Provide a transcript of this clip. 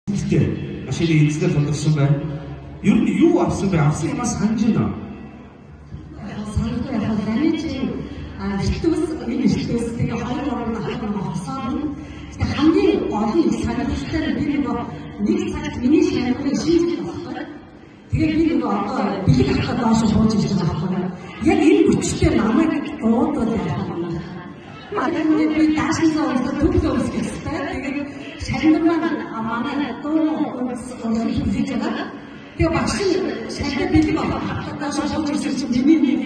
Машины эзлэр тулгарсан байна. Ер нь юу авсан бэ? Авсан юмас санаж байна. Санагдав яг замичийн эртөөс тэгээ 2-3 хатан хасаад тэгээ хамгийн гол нь санагдaltaй би нэг цагт миний шаардлыг шийдэж байна. Тэгээ би одоо бэлэг хатаа доош сууж ирж байгаа байна. Яг энэ хүчтэй намайг дуудаад байна. Магадгүй би даашнасаа унтаад төгсөө үсгэхтэй. Тэгээд шалмар манай дуу хийж байгаа. Тэгээ багш шалмар бэлэг хатаа доош сууж ирсэн чинь миний